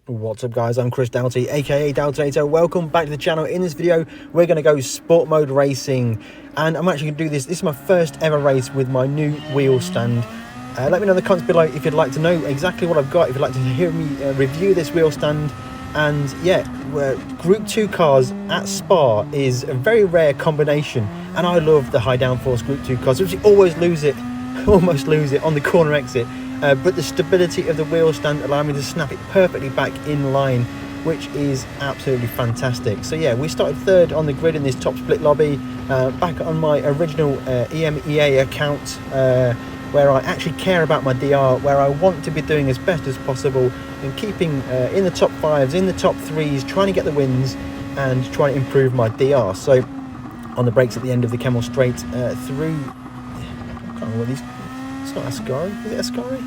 What's up guys, I'm Chris Doughty aka Doubtator. Welcome back to the channel. In this video we're going to go sport mode racing, and I'm actually going to do this is my first ever race with my new wheel stand. Let me know in the comments below if you'd like to know exactly what I've got, if you'd like to hear me review this wheel stand. And yeah, Group 2 cars at Spa is a very rare combination, and I love the high downforce Group 2 cars, which you always lose it almost lose it on the corner exit. But the stability of the wheel stand allowed me to snap it perfectly back in line, which is absolutely fantastic. So yeah, we started third on the grid in this top split lobby, back on my original EMEA account, where I actually care about my DR, where I want to be doing as best as possible and keeping in the top fives, in the top threes, trying to get the wins and trying to improve my DR. So on the brakes at the end of the Camel Straight through, I can't remember what these. It's not Ascari, is it Ascari?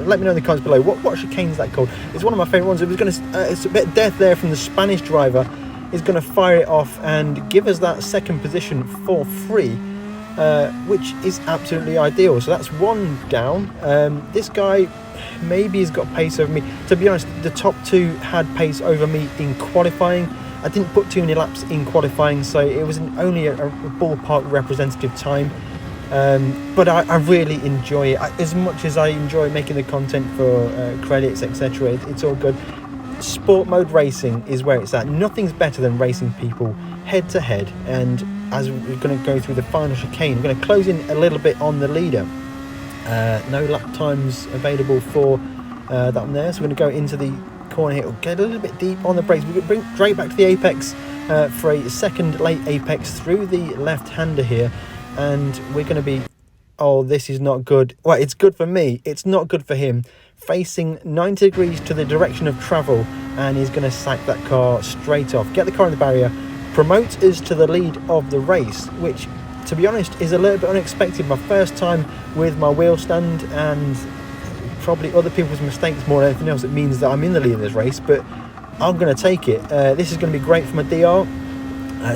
Let me know in the comments below. What chicane is that called? It's one of my favourite ones. It was going to. It's a bit of death there from the Spanish driver. Is going to fire it off and give us that second position for free, which is absolutely ideal. So that's one down. This guy maybe has got pace over me. To be honest, the top two had pace over me in qualifying. I didn't put too many laps in qualifying, so it was only a ballpark representative time. But I really enjoy it. As much as I enjoy making the content for credits, etc., it's all good. Sport mode racing is where it's at. Nothing's better than racing people head to head. And as we're going to go through the final chicane, we're going to close in a little bit on the leader. No lap times available for that one there, so we're going to go into the corner here. We'll get a little bit deep on the brakes. We're going to bring straight back to the apex for a second late apex through the left-hander here. And we're going to be, oh, this is not good. Well, it's good for me. It's not good for him. Facing 90 degrees to the direction of travel, and he's going to sack that car straight off. Get the car in the barrier. Promote us to the lead of the race, which, to be honest, is a little bit unexpected. My first time with my wheel stand, and probably other people's mistakes more than anything else. It means that I'm in the lead of this race, but I'm going to take it. This is going to be great for my DR.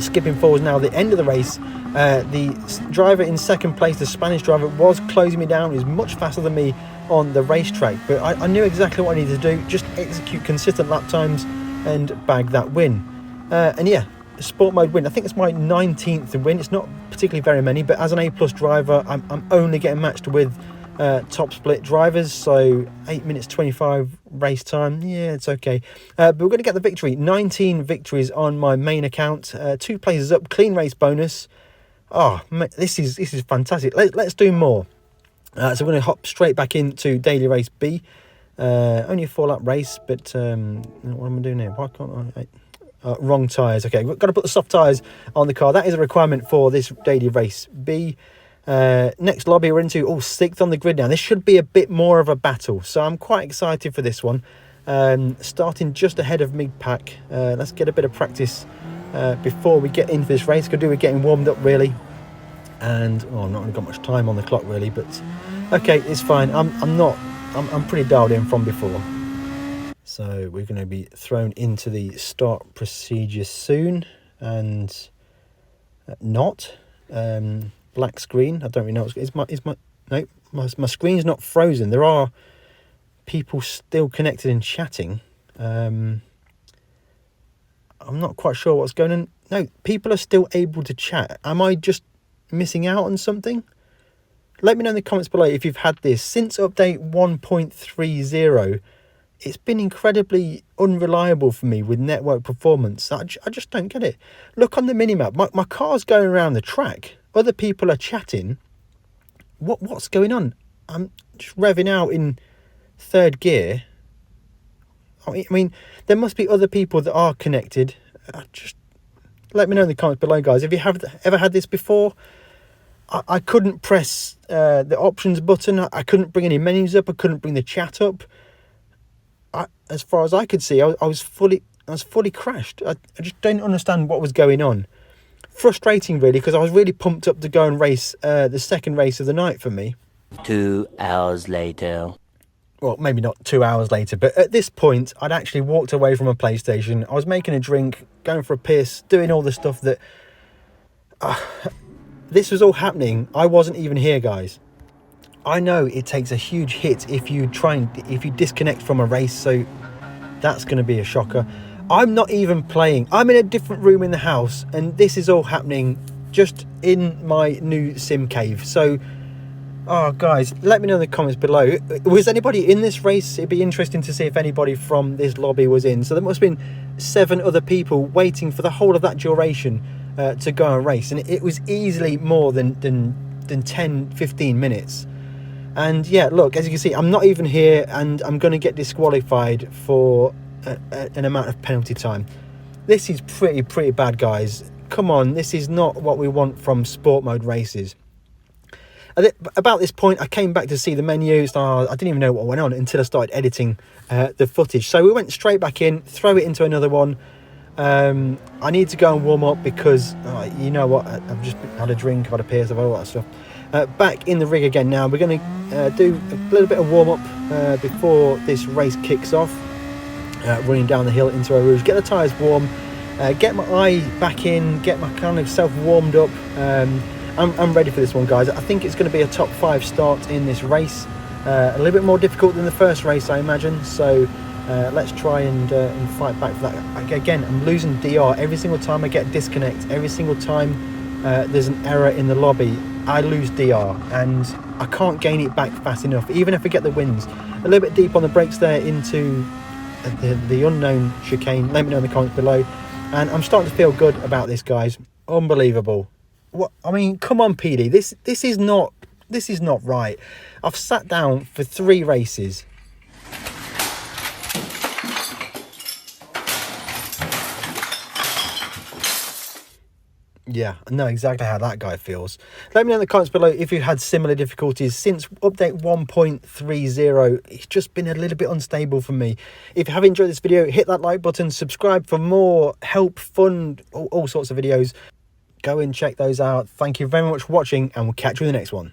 Skipping forward now, the end of the race. The driver in second place, the Spanish driver, was closing me down. He's much faster than me on the racetrack, but I knew exactly what I needed to do. Just execute consistent lap times and bag that win. And yeah, sport mode win. I think it's my 19th win. It's not particularly very many, but as an A+ driver, I'm only getting matched with top split drivers, so 8 minutes 25 race time. Yeah, it's okay. But we're going to get the victory. 19 victories on my main account, 2 places up, clean race bonus. Oh, this is fantastic. Let's do more. So we're going to hop straight back into daily race B. Only a 4-lap race, but what am I doing here? Why can't I? Wrong tyres. Okay, we've got to put the soft tyres on the car. That is a requirement for this daily race B. Next lobby we're into, 6th on the grid now. This should be a bit more of a battle, so I'm quite excited for this one. Starting just ahead of mid-pack. Let's get a bit of practice before we get into this race. Could do with getting warmed up really, and I've not really got much time on the clock really, but okay, it's fine. I'm pretty dialed in from before. So we're going to be thrown into the start procedure soon, and black screen. I don't really know. My screen's not frozen. There are people still connected and chatting. I'm not quite sure what's going on. No, people are still able to chat. Am I just missing out on something? Let me know in the comments below if you've had this. Since update 1.30, it's been incredibly unreliable for me with network performance. I just don't get it. Look on the minimap. My car's going around the track. Other people are chatting. What's going on? I'm just revving out in third gear. I mean, there must be other people that are connected. Just let me know in the comments below, guys. If you have ever had this before, I couldn't press the options button. I couldn't bring any menus up. I couldn't bring the chat up. As far as I could see, I was fully crashed. I just don't understand what was going on. Frustrating, really, because I was really pumped up to go and race the second race of the night for me. 2 hours later. Well, maybe not 2 hours later, but at this point, I'd actually walked away from a PlayStation. I was making a drink, going for a piss, doing all the stuff that... this was all happening. I wasn't even here, guys. I know it takes a huge hit if you disconnect from a race, so That's going to be a shocker. I'm not even playing. I'm in a different room in the house, and this is all happening just in my new sim cave. So, oh, guys, let me know in the comments below. Was anybody in this race? It'd be interesting to see if anybody from this lobby was in. So there must have been 7 other people waiting for the whole of that duration to go and race. And it was easily more than 10, 15 minutes. And yeah, look, as you can see, I'm not even here, and I'm going to get disqualified for an amount of penalty time. This is pretty bad, guys. Come on, this is not what we want from sport mode races. About this point, I came back to see the menus. I didn't even know what went on until I started editing the footage. So we went straight back in, throw it into another one. I need to go and warm up because, you know what, I've just had a drink, I've had a pierce, I've had all that stuff. Back in the rig again now. We're going to do a little bit of warm up before this race kicks off. Running down the hill into Eau Rouge, get the tyres warm, get my eye back in, get my kind of self warmed up. I'm ready for this one, guys. I think it's going to be a top 5 start in this race. A little bit more difficult than the first race, I imagine. So let's try and fight back for that. Again, I'm losing DR every single time I get disconnect. Every single time there's an error in the lobby, I lose DR, and I can't gain it back fast enough, even if I get the wins. A little bit deep on the brakes there into the unknown chicane. Let me know in the comments below. And I'm starting to feel good about this, guys. Unbelievable. What, I mean, come on, PD. This is not right. I've sat down for 3 races. Yeah, I know exactly how that guy feels. Let me know in the comments below if you had similar difficulties. Since update 1.30, it's just been a little bit unstable for me. If you have enjoyed this video, hit that like button, subscribe for more help, fun, all sorts of videos. Go and check those out. Thank you very much for watching, and we'll catch you in the next one.